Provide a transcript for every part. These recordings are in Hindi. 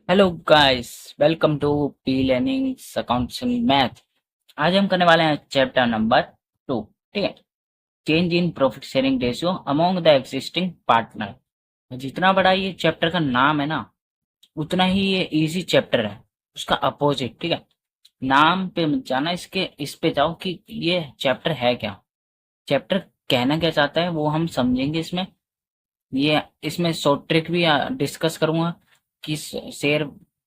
Hello guys, welcome to P learning accounts math. आज हम करने वाले हैं चैप्टर नंबर 2। ठीक है। Change in profit sharing ratio among the existing partner. जितना बड़ा ये चैप्टर का नाम है ना, उतना ही ये इजी चैप्टर है। उसका अपोजिट। ठीक है। नाम पे मत जाना, इसके इस पे जाओ कि ये चैप्टर है क्या। चैप्टर कहना क्या चाहता है वो हम समझेंगे इसमें। ये इसमें शॉर्ट ट्रिक भी डिस्कस करूंगा कि शेयर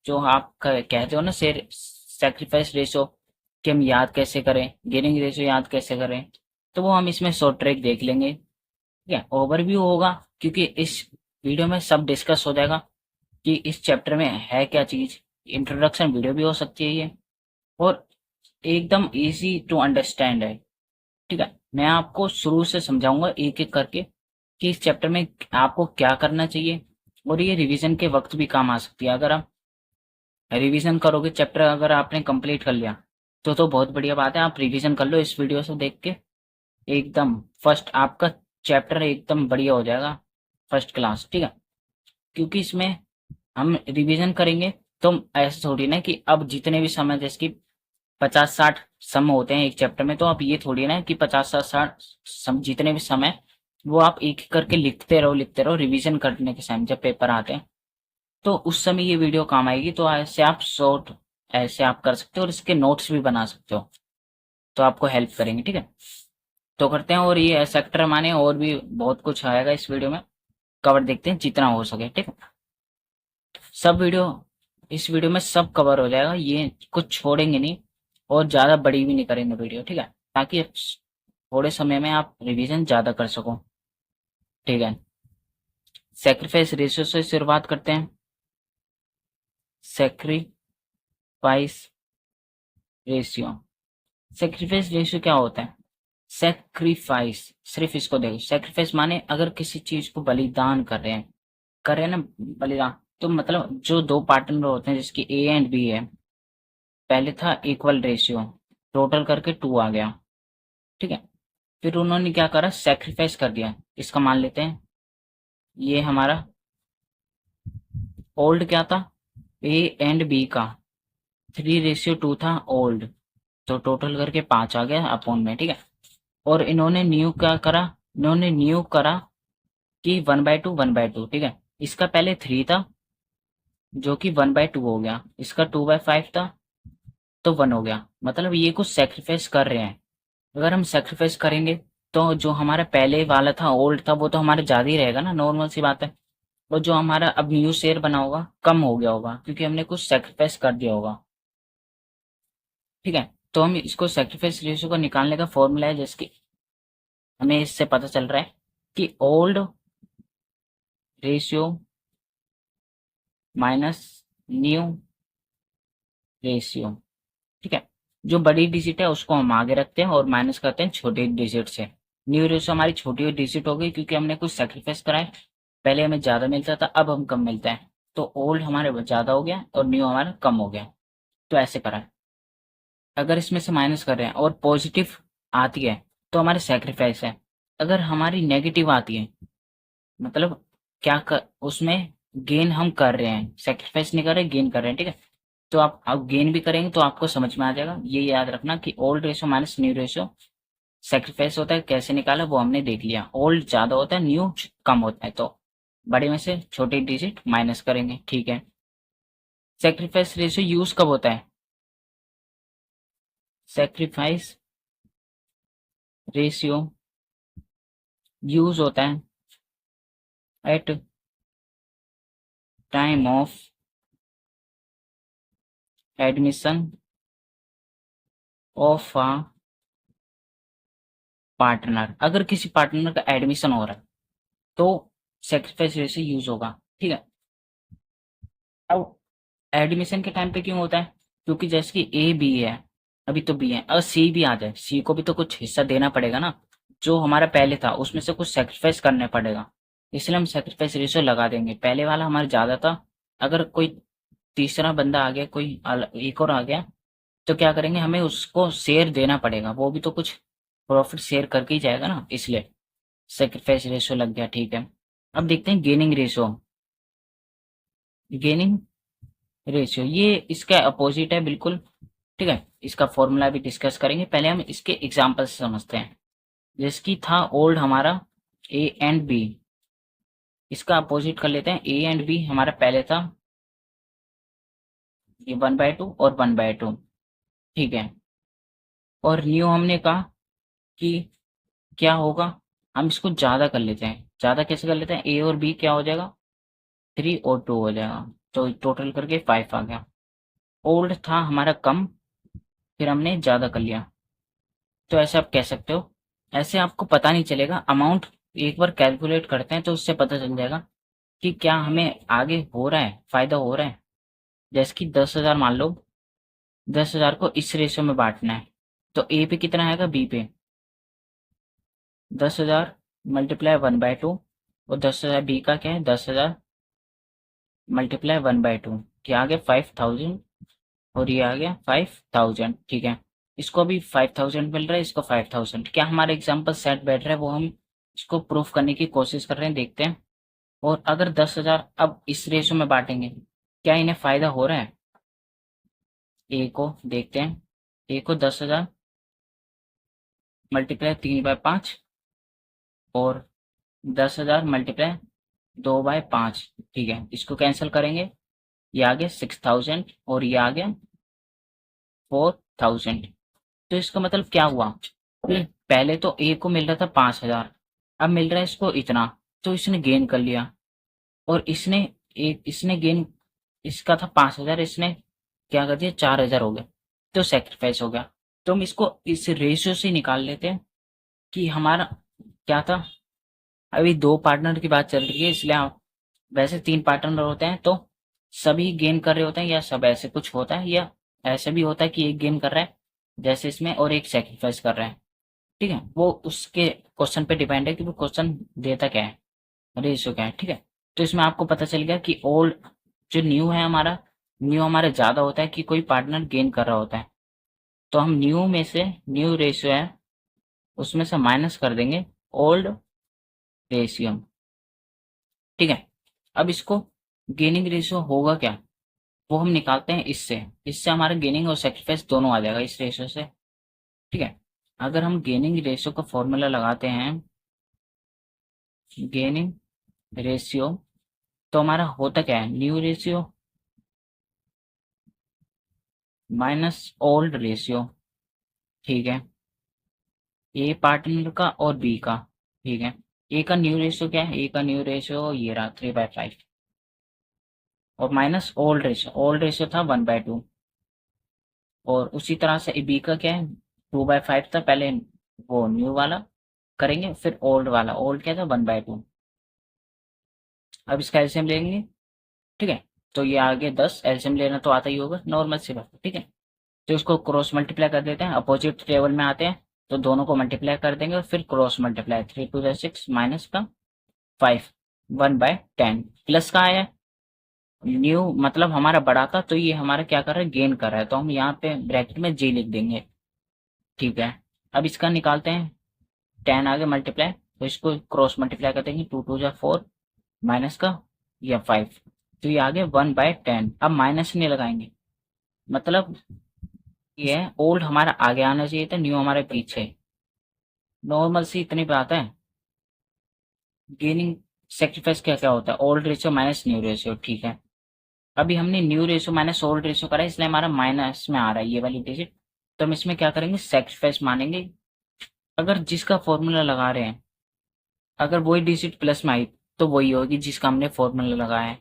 जो आप कहते हो ना, शेयर सेक्रीफाइस रेशो कि हम याद कैसे करें, गेनिंग रेशो याद कैसे करें। तो वो हम इसमें शॉर्ट ट्रिक देख लेंगे। ठीक है। ओवरव्यू होगा क्योंकि इस वीडियो में सब डिस्कस हो जाएगा कि इस चैप्टर में है क्या चीज़। इंट्रोडक्शन वीडियो भी हो सकती है ये, और एकदम इजी टू अंडरस्टैंड है। ठीक है। मैं आपको शुरू से समझाऊंगा एक एक करके कि इस चैप्टर में आपको क्या करना चाहिए, और ये रिवीजन के वक्त भी काम आ सकती है। अगर आप रिवीजन करोगे, चैप्टर अगर आपने कंप्लीट कर लिया तो बहुत बढ़िया बात है। आप रिवीजन कर लो इस वीडियो से देख के, एकदम फर्स्ट आपका चैप्टर एकदम बढ़िया हो जाएगा, फर्स्ट क्लास। ठीक है। क्योंकि इसमें हम रिवीजन करेंगे तो ऐसा थोड़ी ना कि अब जितने भी समय, जैसे कि 50-60 सम होते हैं एक चैप्टर में, तो आप ये थोड़ी ना कि 50 से 60 सम जितने भी समय वो आप एक एक करके लिखते रहो रिवीजन करने के समय जब पेपर आते हैं, तो उस समय ये वीडियो काम आएगी। तो ऐसे आप शॉर्ट ऐसे आप कर सकते हो और इसके नोट्स भी बना सकते हो, तो आपको हेल्प करेंगे। ठीक है। तो करते हैं, और ये सेक्टर माने और भी बहुत कुछ आएगा इस वीडियो में, कवर देखते हैं जितना हो सके। ठीक है। सब वीडियो इस वीडियो में सब कवर हो जाएगा, ये कुछ छोड़ेंगे नहीं, और ज़्यादा बड़ी भी नहीं करेंगे वीडियो। ठीक है। ताकि थोड़े समय में आप रिवीजन ज़्यादा कर सको। ठीक है। सेक्रीफाइस रेशियो से शुरुआत करते हैं। Sacrifice ratio. सेक्रीफाइस रेशियो क्या होता है? सेक्रीफाइस, सिर्फ इसको देखो, सेक्रीफाइस माने अगर किसी चीज को बलिदान कर रहे हैं ना, बलिदान। तो मतलब जो दो पार्टनर होते हैं जिसकी ए एंड बी है, पहले था इक्वल रेशियो, टोटल करके 2 आ गया। ठीक है। फिर उन्होंने क्या करा, सेक्रीफाइस कर दिया। इसका मान लेते हैं ये हमारा ओल्ड क्या था, ए एंड बी का 3:2 था ओल्ड, तो टोटल करके 5 आ गया अपॉन में। ठीक है। और इन्होंने न्यू क्या करा, इन्होंने न्यू करा कि 1/2 ठीक है। इसका पहले 3 था जो कि 1/2 हो गया, इसका 2/5 था तो 1 हो गया। मतलब ये कुछ सेक्रीफाइस कर रहे हैं। अगर हम सेक्रीफाइस करेंगे तो जो हमारा पहले वाला था ओल्ड था वो तो हमारा ज़्यादा ही रहेगा ना, नॉर्मल सी बात है। और जो हमारा अब न्यू शेयर बना होगा कम हो गया होगा क्योंकि हमने कुछ सेक्रीफाइस कर दिया होगा। ठीक है। तो हम इसको सेक्रीफाइस रेशियो को निकालने का फॉर्मूला है, जैसे कि हमें इससे पता चल रहा है कि old ratio minus new ratio. ठीक है। जो बड़ी डिजिट है उसको हम आगे रखते हैं और माइनस करते हैं छोटी डिजिट से। न्यू रेशियो हमारी छोटी डिजिट हो गई क्योंकि हमने कुछ सेक्रीफाइस करा है। पहले हमें ज़्यादा मिलता था, अब हम कम मिलता है, तो ओल्ड हमारे ज़्यादा हो गया और न्यू हमारा कम हो गया। तो ऐसे करा है। अगर इसमें से माइनस कर रहे हैं और पॉजिटिव आती है तो हमारे सेक्रीफाइस है। अगर हमारी नेगेटिव आती है मतलब क्या कर, उसमें गेन हम कर रहे हैं, सेक्रीफाइस नहीं कर रहे, गेन कर रहे हैं। ठीक है। तो आप गेन भी करेंगे तो आपको समझ में आ जाएगा। ये याद रखना कि old ratio minus new ratio sacrifice होता है, कैसे निकाला वो हमने देख लिया। ओल्ड ज्यादा होता है, न्यू कम होता है, तो बड़े में से छोटे डिजिट माइनस करेंगे। ठीक है। सेक्रीफाइस रेशो यूज कब होता है? सेक्रीफाइस रेशियो यूज होता है at time of admission of a partner. अगर किसी पार्टनर का एडमिशन हो रहा है तो सेक्रीफाइस रेशियो यूज होगा। ठीक है। अब एडमिशन के टाइम पे क्यों होता है? क्योंकि जैसे कि ए बी है, अभी तो बी है, अगर सी भी आ जाए, सी को भी तो कुछ हिस्सा देना पड़ेगा ना। जो हमारा पहले था उसमें से कुछ सेक्रीफाइस करना पड़ेगा, इसलिए हम सेक्रीफाइस रेशियो लगा देंगे। पहले वाला हमारा ज़्यादा था, अगर कोई तीसरा बंदा आ गया, कोई एक और आ गया, तो क्या करेंगे, हमें उसको शेयर देना पड़ेगा, वो भी तो कुछ प्रॉफिट शेयर करके ही जाएगा ना, इसलिए सेक्रीफाइस रेशियो लग गया। ठीक है। अब देखते हैं गेनिंग रेशियो। गेनिंग रेशियो, ये इसका अपोजिट है बिल्कुल। ठीक है, इसका फॉर्मूला भी डिस्कस करेंगे, पहले हम इसके एग्जाम्पल से समझते हैं। जिसकी था ओल्ड हमारा ए एंड बी, इसका अपोजिट कर लेते हैं। ए एंड बी हमारा पहले था ये 1/2 और 1/2। ठीक है, और न्यू हमने कहा कि क्या होगा, हम इसको ज़्यादा कर लेते हैं। ज़्यादा कैसे कर लेते हैं, ए और बी क्या हो जाएगा, 3 और 2 हो जाएगा, तो टोटल करके 5 आ गया। ओल्ड था हमारा कम, फिर हमने ज़्यादा कर लिया, तो ऐसे आप कह सकते हो। ऐसे आपको पता नहीं चलेगा, अमाउंट एक बार कैलकुलेट करते हैं तो उससे पता चल जाएगा कि क्या हमें आगे हो रहा है, फ़ायदा हो रहा है। जैसे कि 10,000 मान लो, 10,000 को इस रेशो में बांटना है, तो ए पे कितना आएगा, बी पे 10,000 मल्टीप्लाई 1/2, और 10,000 बी का क्या है, 10,000 मल्टीप्लाई 1/2, क्या आ गया 5,000, और ये आ गया 5,000। ठीक है, इसको अभी 5,000 मिल रहा है, इसको 5,000। क्या हमारा एग्जाम्पल सेट बैठ रहा है, वो हम इसको प्रूफ करने की कोशिश कर रहे हैं, देखते हैं। और अगर 10,000 अब इस रेशो में बांटेंगे, क्या इन्हें फायदा हो रहा है, ए को देखते हैं। ए को 10,000 मल्टीप्लाई 3/5, और 10,000 मल्टीप्लाई 2/5। ठीक है, इसको कैंसिल करेंगे, ये आ गया 6,000, और ये आ गया 4,000। तो इसका मतलब क्या हुआ कि पहले तो ए को मिल रहा था 5,000, अब मिल रहा है इसको इतना, तो इसने गेन कर लिया। और इसने गेन, इसका था 5,000, इसने क्या कर दिया, 4,000 हो गया, तो सेक्रीफाइस हो गया। तो हम इसको इस रेशियो से निकाल लेते हैं कि हमारा क्या था। अभी 2 पार्टनर की बात चल रही है, इसलिए हम, वैसे 3 पार्टनर होते हैं तो सभी गेन कर रहे होते हैं, या सब ऐसे कुछ होता है, या ऐसे भी होता है कि एक गेन कर रहा है जैसे इसमें, और एक सेक्रीफाइस कर रहा है। ठीक है, वो उसके क्वेश्चन पे डिपेंड है कि वो क्वेश्चन देता क्या है, रेशियो क्या है। ठीक है, तो इसमें आपको पता चल गया कि ओल्ड जो न्यू है हमारा, न्यू हमारा ज़्यादा होता है कि कोई पार्टनर गेन कर रहा होता है। तो हम न्यू में से, न्यू रेशियो है उसमें से माइनस कर देंगे ओल्ड रेशियो। ठीक है, अब इसको गेनिंग रेशियो होगा क्या, वो हम निकालते हैं इससे। इससे हमारा गेनिंग और सेक्रीफाइस दोनों आ जाएगा इस रेशियो से। ठीक है, अगर हम गेनिंग रेशियो का फॉर्मूला लगाते हैं, गेनिंग रेशियो, तो हमारा होता क्या है, new ratio minus old ratio. ठीक है, ए पार्टनर का और बी का। ठीक है, ए का न्यू रेशियो क्या है, ए का न्यू रेशियो ये रहा 3/5, और माइनस ओल्ड रेशियो था 1/2। और उसी तरह से बी का क्या है, 2/5 था पहले, वो न्यू वाला करेंगे, फिर ओल्ड वाला, ओल्ड क्या था 1/2। अब इसका एलसीएम लेंगे। ठीक है, तो ये आगे 10, एलसीएम लेना तो आता ही होगा, नॉर्मल सी बात है। ठीक है, तो इसको क्रॉस मल्टीप्लाई कर देते हैं, अपोजिट टेबल में आते हैं, तो दोनों को मल्टीप्लाई कर देंगे, और फिर क्रॉस मल्टीप्लाई, 3 × 2 = 6 माइनस का 5, 1/10 प्लस का आया। न्यू मतलब हमारा बड़ा था, तो ये हमारा क्या कर रहा है, गेन कर रहा है, तो हम यहाँ पे ब्रैकेट में जी लिख देंगे। ठीक है, अब इसका निकालते हैं, 10 आगे मल्टीप्लाई, तो इसको क्रॉस मल्टीप्लाई कर देंगे, 2 × 2 = 4 माइनस का या 5, तो ये आगे 1/10। अब माइनस नहीं लगाएंगे, मतलब ये है ओल्ड हमारा आगे आना चाहिए था, न्यू हमारे पीछे। नॉर्मल सी इतनी बात है। गेनिंग सेक्रीफाइस क्या क्या होता है, old ratio minus new ratio. ठीक है, अभी हमने new ratio minus old ratio करा है, इसलिए हमारा माइनस में आ रहा है ये वाली डिजिट, तो हम इसमें क्या करेंगे, सेक्रीफाइस मानेंगे। अगर जिसका फॉर्मूला लगा रहे हैं, अगर वही डिजिट प्लस में आई, तो वही होगी जिसका हमने फॉर्मूला लगाया है।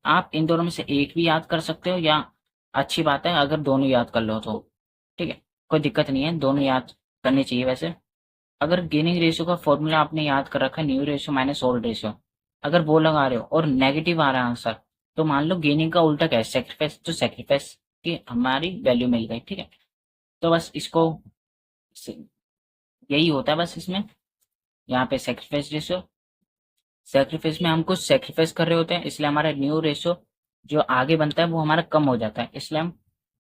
आप इन दोनों में से एक भी याद कर सकते हो, या अच्छी बात है अगर दोनों याद कर लो तो। ठीक है, कोई दिक्कत नहीं है, दोनों याद करनी चाहिए वैसे। अगर गेनिंग रेशियो का फॉर्मूला आपने याद कर रखा है, new ratio minus old ratio, अगर वो लगा रहे हो और नेगेटिव आ रहा है आंसर, तो मान लो गेनिंग का उल्टा क्या है, सेक्रीफाइस, तो सेक्रीफाइस की हमारी वैल्यू मिल गई। ठीक है, तो बस इसको, यही होता है बस इसमें, यहाँ पे सेक्रीफाइस रेशियो, सेक्रीफाइस में हम कुछ सेक्रीफाइस कर रहे होते हैं, इसलिए हमारा न्यू रेशियो जो आगे बनता है वो हमारा कम हो जाता है, इसलिए हम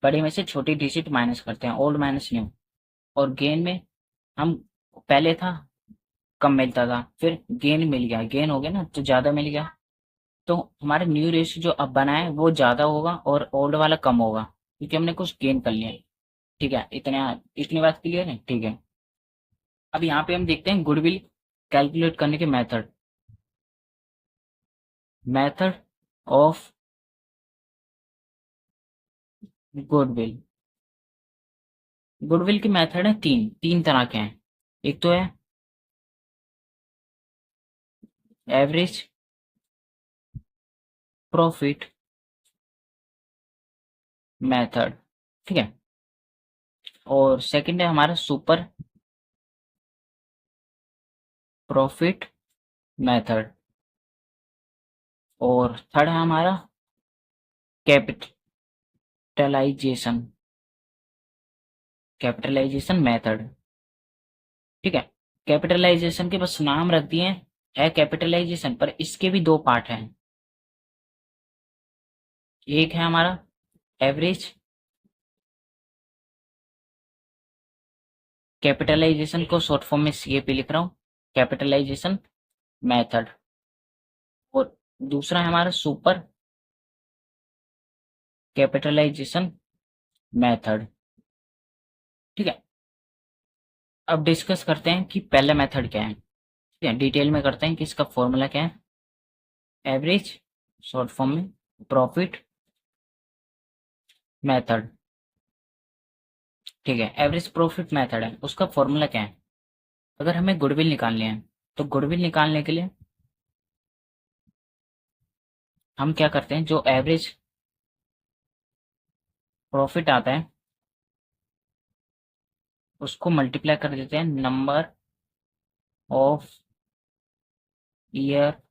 बड़े में से छोटी डिजिट माइनस करते हैं, ओल्ड माइनस न्यू। और गेन में हम, पहले था कम मिलता था, फिर गेन मिल गया, गेन हो गया ना, तो ज़्यादा मिल गया, तो हमारे न्यू रेशियो जो अब बना है वो ज़्यादा होगा और ओल्ड वाला कम होगा, क्योंकि हमने कुछ गेन कर लिया है। ठीक है, इतनी बात क्लियर है? ठीक है। अब यहाँ पे हम देखते हैं गुडविल कैलकुलेट करने के method. Method of goodwill. Goodwill के मेथड है तीन, तीन तरह के हैं। एक तो है एवरेज प्रॉफिट मेथड, ठीक है। और सेकंड है हमारा सुपर प्रॉफिट मेथड। और थर्ड है हमारा कैपिटलाइजेशन कैपिटलाइजेशन मेथड, ठीक है। कैपिटलाइजेशन के बस नाम रख दिए है कैपिटलाइजेशन, पर इसके भी दो पार्ट हैं। एक है हमारा एवरेज कैपिटलाइजेशन को शॉर्ट फॉर्म में सीएपी लिख रहा हूँ, कैपिटलाइजेशन मेथड। और दूसरा है हमारा सुपर कैपिटलाइजेशन मेथड, ठीक है। अब डिस्कस करते हैं कि पहला मेथड क्या है, ठीक है। डिटेल में करते हैं कि इसका फॉर्मूला क्या है। एवरेज शॉर्ट फॉर्म में प्रॉफिट मेथड, ठीक है। एवरेज प्रॉफिट मेथड है, उसका फॉर्मूला क्या है। अगर हमें गुडविल निकालने हैं तो गुडविल निकालने के लिए हम क्या करते हैं, जो एवरेज प्रॉफिट आता है उसको मल्टीप्लाई कर देते हैं number of year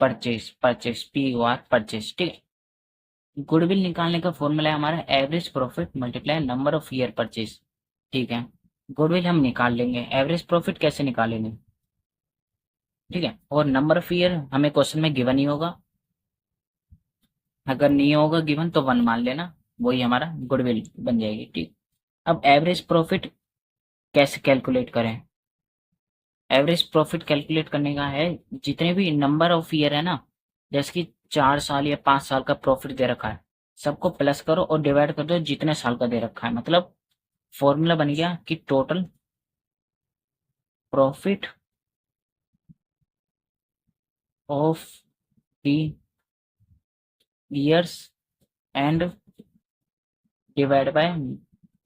purchase, purchase POR purchase, ठीक है। गुडविल निकालने का फॉर्मूला है हमारा average profit multiply number of year purchase, ठीक है। गुडविल हम निकाल लेंगे, एवरेज प्रॉफिट कैसे निकालेंगे, ठीक है। और नंबर ऑफ ईयर हमें क्वेश्चन में गिवन ही होगा, अगर नहीं होगा गिवन तो 1 मान लेना, वही हमारा गुडविल बन जाएगी, ठीक। अब एवरेज प्रॉफिट कैसे कैलकुलेट करें। एवरेज प्रॉफिट कैलकुलेट करने का है, जितने भी नंबर ऑफ ईयर है ना, जैसे कि 4 साल या 5 साल का प्रॉफिट दे रखा है, सबको प्लस करो और डिवाइड कर दो जितने साल का दे रखा है। मतलब फॉर्मूला बन गया कि total profit of the years and divide by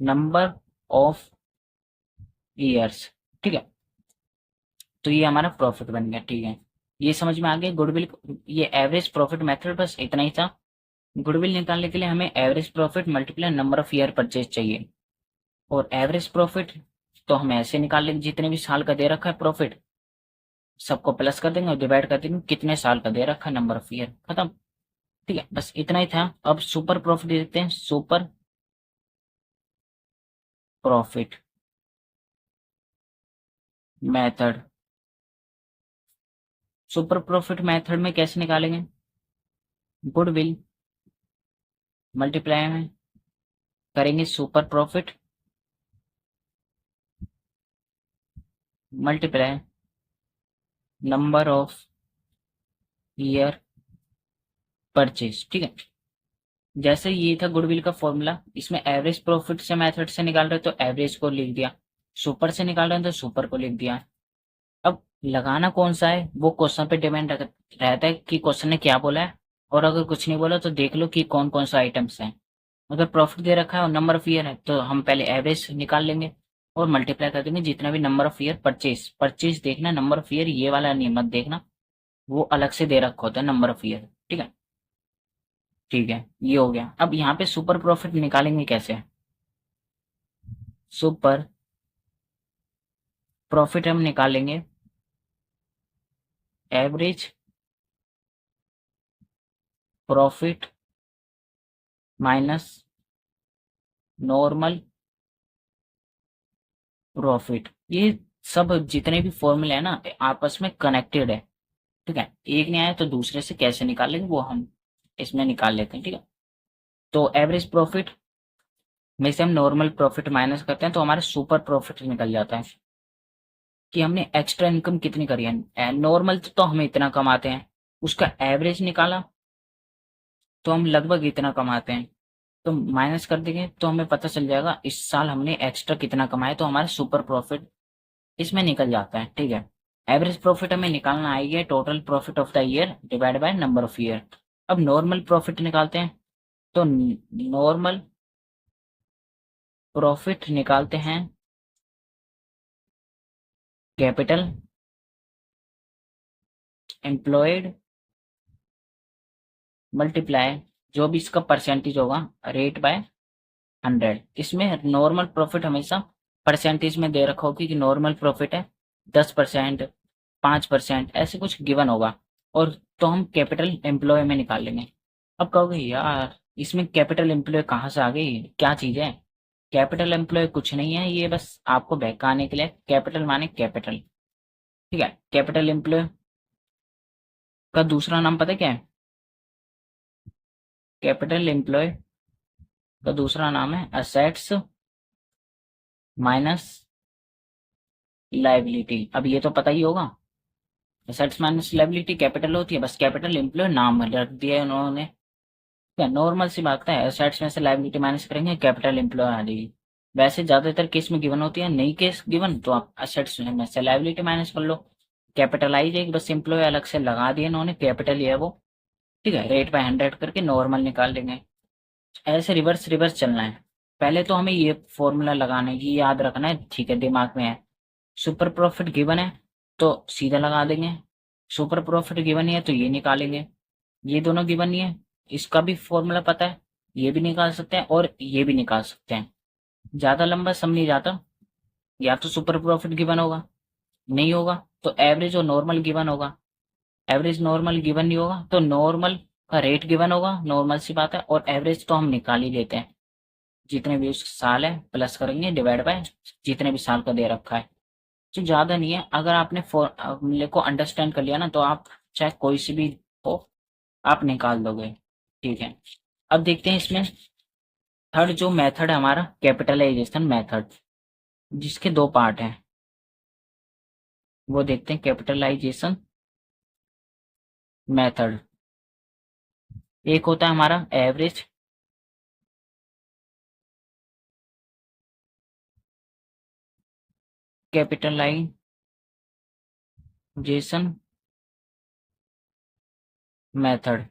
number of years, ठीक है। तो ये हमारा प्रॉफिट बन गया, ठीक है। ये समझ में आ गया गुडविल, ये एवरेज प्रॉफिट मेथड बस इतना ही था। गुडविल निकालने के लिए हमें average profit multiply number of year purchase चाहिए। और एवरेज प्रॉफिट तो हम ऐसे निकाल लेंगे, जितने भी साल का दे रखा है प्रॉफिट सबको प्लस कर देंगे और डिवाइड कर देंगे कितने साल का दे रखा है नंबर ऑफ ईयर, खत्म, ठीक है। बस इतना ही था। अब सुपर प्रॉफिट देखते हैं, super profit method. Super profit method में कैसे निकालेंगे, गुडविल मल्टीप्लाई में करेंगे super profit multiply number of year purchase, ठीक है। जैसे ये था गुडविल का फॉर्मूला, इसमें एवरेज प्रॉफिट से मेथड से निकाल रहे तो एवरेज को लिख दिया, सुपर से निकाल रहे हैं तो सुपर को लिख दिया। अब लगाना कौन सा है वो क्वेश्चन पे डिपेंड रहता है कि क्वेश्चन ने क्या बोला है। और अगर कुछ नहीं बोला तो देख लो कि कौन कौन सा आइटम्स हैं। अगर प्रॉफिट दे रखा है और नंबर ऑफ ईयर है तो हम पहले एवरेज निकाल लेंगे और मल्टीप्लाई कर देंगे जितना भी number of year purchase, purchase देखना, नंबर ऑफ ईयर ये वाला नहीं मत देखना, वो अलग से दे रखा होता है नंबर ऑफ ईयर, ठीक है। ठीक है, ये हो गया। अब यहाँ पे सुपर प्रॉफिट निकालेंगे कैसे। सुपर प्रॉफिट हम निकालेंगे average profit minus normal profit. ये सब जितने भी फॉर्मूले हैं ना आपस में कनेक्टेड है, ठीक है। एक नहीं आया तो दूसरे से कैसे निकालेंगे वो हम इसमें निकाल लेते हैं, ठीक है। तो एवरेज प्रॉफिट में से हम नॉर्मल प्रॉफिट माइनस करते हैं तो हमारा सुपर प्रॉफिट निकल जाता है कि हमने एक्स्ट्रा इनकम कितनी करी है। नॉर्मल तो हम इतना कमाते हैं, उसका एवरेज निकाला तो हम लगभग इतना कमाते हैं, तो माइनस कर देंगे तो हमें पता चल जाएगा इस साल हमने एक्स्ट्रा कितना कमाया, तो हमारा सुपर प्रॉफिट इसमें निकल जाता है। ठीक है, एवरेज प्रॉफिट हमें निकालना आई है total profit of the year divide by number of year. अब नॉर्मल प्रॉफिट निकालते हैं, तो नॉर्मल प्रॉफिट निकालते हैं कैपिटल एम्प्लॉयड मल्टीप्लाई जो भी इसका परसेंटेज होगा रेट बाय 100। इसमें नॉर्मल प्रॉफिट हमेशा परसेंटेज में दे रखा होगी कि नॉर्मल प्रॉफिट है 10%, 5%, ऐसे कुछ गिवन होगा, और तो हम कैपिटल एम्प्लॉय में निकाल लेंगे। अब कहोगे यार इसमें कैपिटल एम्प्लॉय कहाँ से आ गई, क्या चीज़ है? कैपिटल एम्प्लॉय कुछ नहीं है, ये बस आपको बहकाने के लिए, कैपिटल माने कैपिटल। ठीक है, कैपिटल एम्प्लॉय का दूसरा नाम पता है क्या है? कैपिटल एम्प्लॉय का दूसरा नाम है असेट्स माइनस लाइबिलिटी। अब ये तो पता ही होगा, एसेट्स माइनस लाइबिलिटी कैपिटल होती है, बस कैपिटल एम्प्लॉय नाम रख दिया है उन्होंने। क्या नॉर्मल सी बात है, एसेट्स में से लाइबिलिटी माइनस करेंगे कैपिटल एम्प्लॉय आ जाएगी। वैसे ज्यादातर केस में गिवन होती है, नई केस गिवन तो आप एसेट्स में से लाइबिलिटी माइनस कर लो, कैपिटल आई जाएगी, बस एम्प्लॉय अलग से लगा दिया इन्होंने, कैपिटल ही है वो। ठीक है, रेट बाय 100 करके नॉर्मल निकाल देंगे। ऐसे रिवर्स रिवर्स चलना है। पहले तो हमें ये फॉर्मूला लगाने की याद रखना है, ठीक है, दिमाग में है। सुपर प्रॉफिट गिवन है तो सीधा लगा देंगे, सुपर प्रॉफिट गिवन है तो ये निकालेंगे। ये दोनों गिवन नहीं है, इसका भी फॉर्मूला पता है, ये भी निकाल सकते हैं और ये भी निकाल सकते हैं। ज्यादा लंबा सम नहीं जाता, या तो सुपर प्रॉफिट गिवन होगा, नहीं होगा तो एवरेज और नॉर्मल गिवन होगा, एवरेज नॉर्मल गिवन नहीं होगा तो नॉर्मल का रेट गिवन होगा, नॉर्मल सी बात है, और एवरेज तो हम निकाल ही लेते हैं। जितने भी साल है प्लस करेंगे डिवाइड बाय जितने भी साल का दे रखा है, तो ज्यादा नहीं है। अगर आपने फॉर्मूले को अंडरस्टैंड कर लिया ना तो आप चाहे कोई सी भी हो आप निकाल दोगे। ठीक है, अब देखते हैं इसमें थर्ड जो मेथड है हमारा कैपिटलाइजेशन मेथड, जिसके दो पार्ट हैं, वो देखते हैं कैपिटलाइजेशन मेथड। एक होता है हमारा एवरेज कैपिटलाइजेशन मेथड।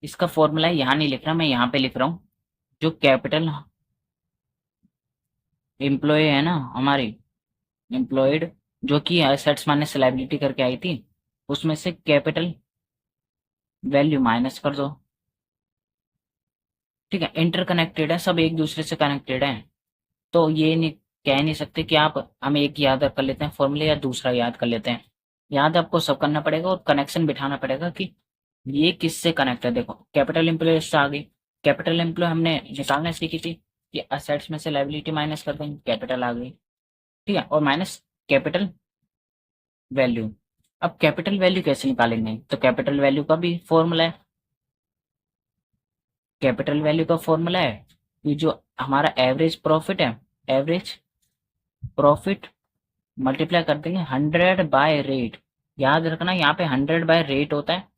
इसका फॉर्मूला यहाँ नहीं लिख रहा, मैं यहाँ पे लिख रहा हूँ। जो कैपिटल एम्प्लॉय है ना हमारी, एम्प्लॉयड, जो कि एसेट्स माइनस लायबिलिटी करके आई थी, उसमें से कैपिटल वैल्यू माइनस कर दो। ठीक है, इंटरकनेक्टेड है, सब एक दूसरे से कनेक्टेड है, तो ये नहीं कह नहीं सकते कि आप हमें एक याद कर लेते हैं फॉर्मूले या दूसरा याद कर लेते हैं। याद आपको सब करना पड़ेगा और कनेक्शन बिठाना पड़ेगा कि ये किससे कनेक्ट है। देखो कैपिटल एम्प्लॉय से आ गई, कैपिटल एम्प्लॉय हमने निकालना सीखी थी कि असेट्स में से लायबिलिटी माइनस कर देंगे, कैपिटल आ गई। ठीक है, और माइनस कैपिटल वैल्यू। अब कैपिटल वैल्यू कैसे निकालेंगे, तो कैपिटल वैल्यू का भी फॉर्मूला है, कैपिटल वैल्यू का फॉर्मूला है कि जो हमारा एवरेज प्रॉफिट है, एवरेज प्रॉफिट मल्टीप्लाई कर देंगे 100 बाय रेट। याद रखना यहाँ पे 100 बाय रेट होता है,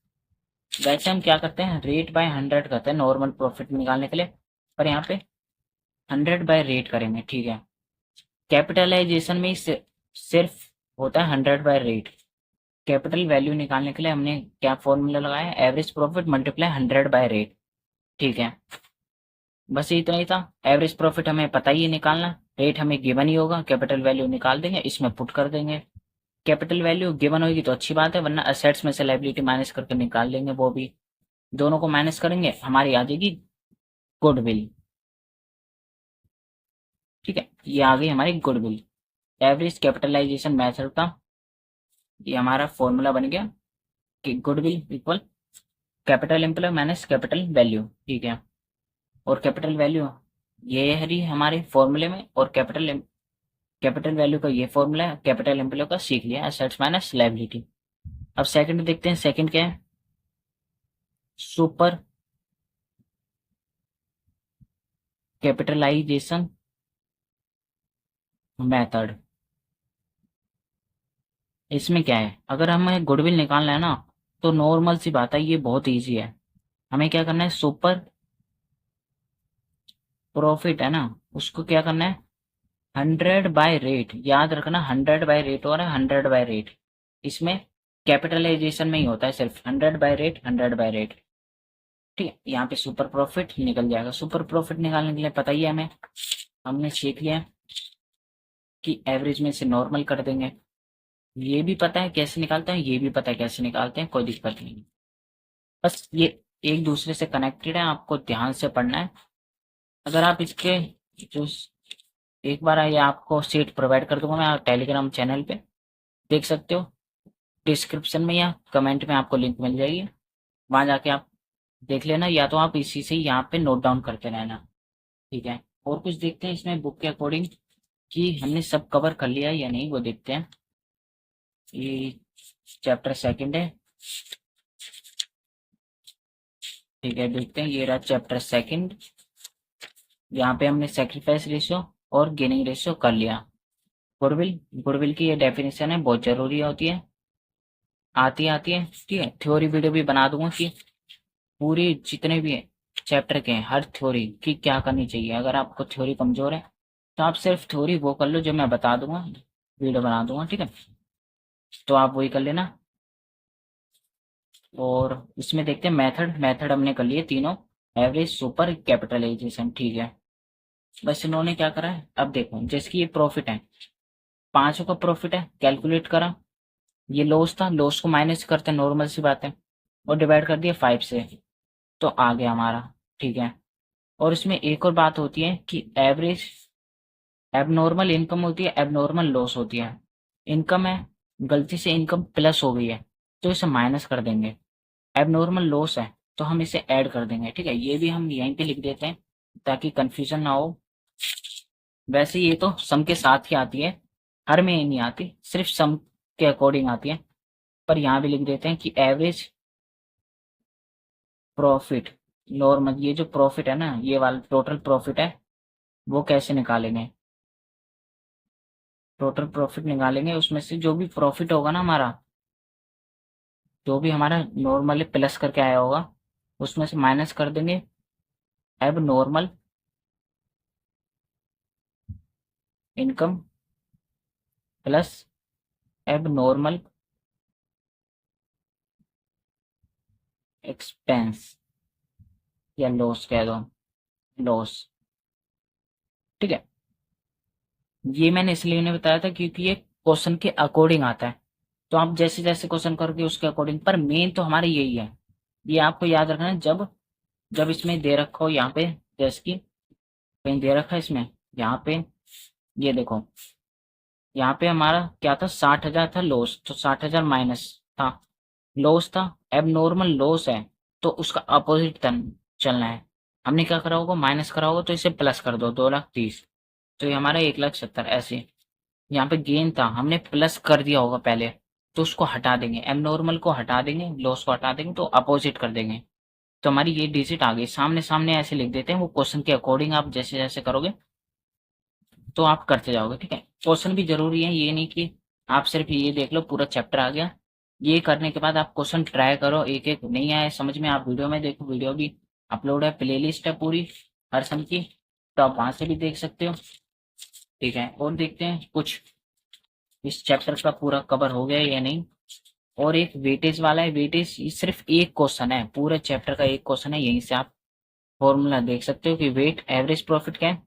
वैसे हम क्या करते हैं रेट बाय 100 करते हैं नॉर्मल प्रॉफिट निकालने के लिए, पर यहाँ पे 100 बाय रेट करेंगे। ठीक है, कैपिटलाइजेशन में सिर्फ होता है 100 बाय रेट। कैपिटल वैल्यू निकालने के लिए हमने क्या फॉर्मूला लगाया है, average profit multiply 100 by rate. ठीक है, बस इतना ही था। एवरेज प्रॉफिट हमें पता ही है निकालना, रेट हमें गिवन ही होगा, कैपिटल वैल्यू निकाल देंगे, इसमें पुट कर देंगे। कैपिटल वैल्यू गिवन होगी तो अच्छी बात है, वरना असेट्स में से लायबिलिटी माइनस करके निकाल लेंगे, वो भी दोनों को माइनस करेंगे, हमारी आ जाएगी गुडविल। ठीक है, ये आ गई हमारी गुडविल। एवरेज कैपिटलाइजेशन मेथड का ये हमारा फॉर्मूला बन गया कि goodwill equal capital employ minus capital value. ठीक है, और कैपिटल वैल्यू ये है रही हमारे फॉर्मूले में, और कैपिटल वैल्यू का ये फॉर्मूला है, कैपिटल एम्प्लॉय का सीख लिया, एसेट्स माइनस लायबिलिटी। अब सेकंड देखते हैं, सेकंड क्या है, सुपर कैपिटलाइजेशन मेथड। इसमें क्या है, अगर हमें गुडविल निकालना है ना, तो नॉर्मल सी बात है, ये बहुत ईजी है। हमें क्या करना है, सुपर प्रॉफिट है ना, उसको क्या करना है, 100/रेट, याद रखना 100/रेट और 100/रेट। इसमें कैपिटलाइजेशन में ही होता है सिर्फ 100/रेट, 100/रेट। ठीक है, यहाँ पे सुपर प्रॉफिट निकल जाएगा। सुपर प्रॉफिट निकालने के लिए पता ही है हमें, हमने सीख लिया कि एवरेज में से नॉर्मल कर देंगे। ये भी पता है कैसे निकालते हैं, ये भी पता है कैसे निकालते हैं, कोई दिक्कत नहीं। बस ये एक दूसरे से कनेक्टेड है, आपको ध्यान से पढ़ना है। अगर आप इसके जो एक बार ये आपको सीट प्रोवाइड कर दूंगा मैं टेलीग्राम चैनल पे, देख सकते हो, डिस्क्रिप्शन में या कमेंट में आपको लिंक मिल जाएगी, वहां जाके आप देख लेना, या तो आप इसी से यहाँ पे नोट डाउन करते रहना। ठीक है, और कुछ देखते हैं इसमें बुक के अकॉर्डिंग कि हमने सब कवर कर लिया है या नहीं, वो देखते हैं। ये चैप्टर सेकंड है। ठीक है, देखते हैं, ये रहा चैप्टर सेकंड। यहाँ पे हमने सेक्रीफाइस रेशियो और गेनिंग रेशियो कर लिया। गुडविल, गुडविल की ये डेफिनेशन है, बहुत जरूरी होती है, आती है। ठीक है, थ्योरी वीडियो भी बना दूंगा कि पूरी जितने भी चैप्टर के हैं हर थ्योरी की क्या करनी चाहिए। अगर आपको थ्योरी कमजोर है तो आप सिर्फ थ्योरी वो कर लो जो मैं बता दूंगा, वीडियो बना दूंगा। ठीक है, तो आप वही कर लेना। और इसमें देखते हैं मेथड, मेथड हमने कर लिए तीनों, एवरेज, सुपर, कैपिटलाइजेशन। ठीक है, बस इन्होंने क्या करा है, अब देखो जैसे कि ये प्रॉफिट है, 500 का प्रॉफिट है, कैलकुलेट करा। ये लॉस था, लॉस को माइनस करते हैं, नॉर्मल सी बात है, और डिवाइड कर दिया 5 से, तो आ गया हमारा। ठीक है, और इसमें एक और बात होती है कि एवरेज, एबनॉर्मल इनकम होती है, एबनॉर्मल लॉस होती है। इनकम है, गलती से इनकम प्लस हो गई है तो इसे माइनस कर देंगे। एबनॉर्मल लॉस है तो हम इसे ऐड कर देंगे। ठीक है, ये भी हम यहीं पे लिख देते हैं ताकि कंफ्यूजन ना हो। वैसे ये तो सम के साथ ही आती है, हर में नहीं आती, सिर्फ सम के अकॉर्डिंग आती है। पर यहाँ भी लिख देते हैं कि एवरेज प्रॉफिट, नॉर्मल, ये जो प्रॉफिट है ना, ये वाला टोटल प्रॉफिट है, वो कैसे निकालेंगे, टोटल प्रॉफिट निकालेंगे, उसमें से जो भी प्रॉफिट होगा ना हमारा, जो भी हमारा नॉर्मली प्लस करके आया होगा, उसमें से माइनस कर देंगे एब नॉर्मल इनकम प्लस एब नॉर्मल एक्सपेंस, या लॉस कह दो, लॉस। ठीक है, ये मैंने इसलिए नहीं बताया था क्योंकि ये क्वेश्चन के अकॉर्डिंग आता है, तो आप जैसे जैसे क्वेश्चन करोगे उसके अकॉर्डिंग, पर मेन तो हमारा यही है। ये आपको याद रखना है, जब जब इसमें दे रखा हो यहाँ पे, जैसे कि कहीं दे रखा है इसमें, यहाँ पे ये देखो, यहाँ पे हमारा क्या था, 60,000 था लॉस, तो 60,000 माइनस था, लॉस था, एब नॉर्मल लॉस है, तो उसका अपोजिट चलना है। हमने क्या करा होगा, माइनस करा होगा, तो इसे प्लस कर दो, 2,30,000, तो ये हमारा 1,70,000 ऐसे। यहाँ पे गेन था, हमने प्लस कर दिया होगा पहले, तो उसको हटा देंगे, एब नॉर्मल को हटा देंगे, लॉस को हटा देंगे, तो अपोजिट कर देंगे, तो हमारी ये डिजिट आ गई। सामने सामने ऐसे लिख देते हैं, वो क्वेश्चन के अकॉर्डिंग आप जैसे जैसे करोगे तो आप करते जाओगे। ठीक है, क्वेश्चन भी जरूरी है, ये नहीं कि आप सिर्फ ये देख लो पूरा चैप्टर आ गया। ये करने के बाद आप क्वेश्चन ट्राई करो, एक एक नहीं आए समझ में, आप वीडियो में देखो, वीडियो भी अपलोड है, प्लेलिस्ट है पूरी हर सम की, तो आप वहां से भी देख सकते हो। ठीक है, और देखते हैं कुछ इस चैप्टर का पूरा कवर हो गया या नहीं। और एक वेटेज वाला है, वेटेज सिर्फ एक क्वेश्चन है, पूरे चैप्टर का एक क्वेश्चन है, यहीं से आप फॉर्मूला देख सकते हो कि वेट एवरेज प्रॉफिट क्या है,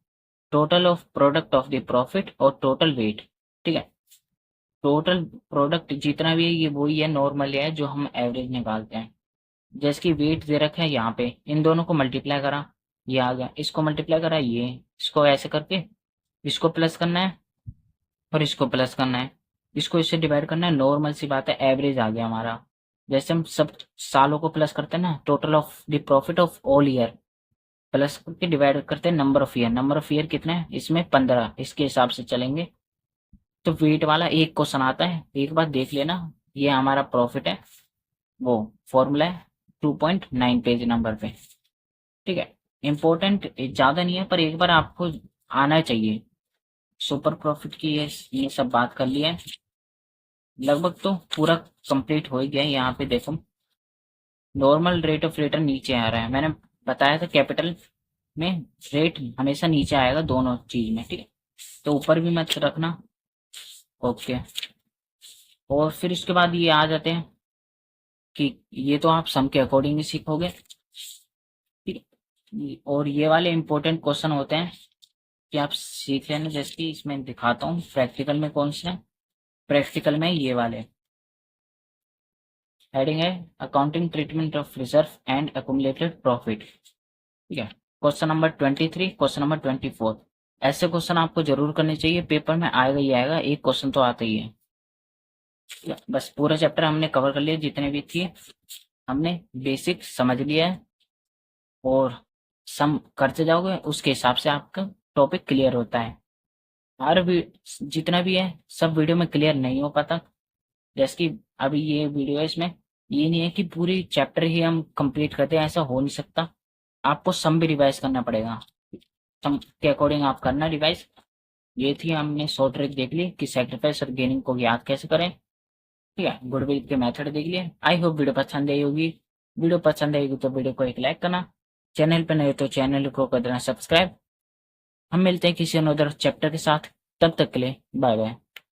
total of product of the profit और टोटल वेट। ठीक है, टोटल प्रोडक्ट जितना भी है ये वही है, नॉर्मल है जो हम एवरेज निकालते हैं। जैसे कि वेट दे रखे हैं यहाँ पे, इन दोनों को मल्टीप्लाई करा, ये आ गया, इसको मल्टीप्लाई करा, ये इसको ऐसे करके इसको प्लस करना है और इसको प्लस करना है, इसको इससे डिवाइड करना है, नॉर्मल सी बात है, एवरेज आ गया हमारा। जैसे हम सब सालों को प्लस करते हैं ना, total of the profit of all year, plus करके डिवाइड करते हैं number of year, number of year कितना है इसमें, 15, इसके हिसाब से चलेंगे। तो वेट वाला एक क्वेश्चन आता है, एक बार देख लेना, ये हमारा प्रॉफिट है, वो फॉर्मूला है 2.9 पेज नंबर पे। ठीक है, इंपॉर्टेंट ज्यादा नहीं है, पर एक बार आपको आना चाहिए। सुपर प्रॉफिट की ये सब बात कर ली है। लगभग तो पूरा कंप्लीट हो ही गया है। यहाँ पे देखो नॉर्मल रेट ऑफ रिटर्न नीचे आ रहा है। मैंने बताया था कैपिटल में रेट हमेशा नीचे आएगा दोनों चीज में, ठीक है। तो ऊपर भी मत रखना। ओके। और फिर इसके बाद ये आ जाते हैं कि ये तो आप सम के अकॉर्डिंग ही सीखोगे, ठीक है। और ये वाले इंपॉर्टेंट क्वेश्चन होते हैं कि आप सीख लेना। जैसे कि इसमें दिखाता हूँ प्रैक्टिकल में कौन से हैं। प्रैक्टिकल में ये वाले हेडिंग है accounting treatment of reserve and accumulated profit, ठीक है। क्वेश्चन नंबर 23, क्वेश्चन नंबर 24, ऐसे क्वेश्चन आपको जरूर करने चाहिए। पेपर में आएगा ही आएगा, एक क्वेश्चन तो आता ही है, ठीक है। बस पूरा चैप्टर हमने कवर कर लिया, जितने भी थी हमने बेसिक समझ लिया है। और सम करते जाओगे उसके हिसाब से आपका टॉपिक क्लियर होता है। हर भी जितना भी है सब वीडियो में क्लियर नहीं हो पाता। जैसे कि अभी ये वीडियो है, इसमें ये नहीं है कि पूरी चैप्टर ही हम कंप्लीट करते हैं, ऐसा हो नहीं सकता। आपको सम भी रिवाइज करना पड़ेगा। सम के अकॉर्डिंग आप करना रिवाइज। ये थी हमने शॉर्ट ट्रिक देख ली कि सेक्रीफाइस और गेनिंग को याद कैसे करें, ठीक है। गुडविल के मेथड देख लिए। आई होप वीडियो पसंद आई होगी। वीडियो पसंद आएगी तो वीडियो को एक लाइक करना। चैनल पर नए हो तो चैनल को कर देना सब्सक्राइब। हम मिलते हैं किसी अनदर चैप्टर के साथ। तब तक के लिए बाय बाय।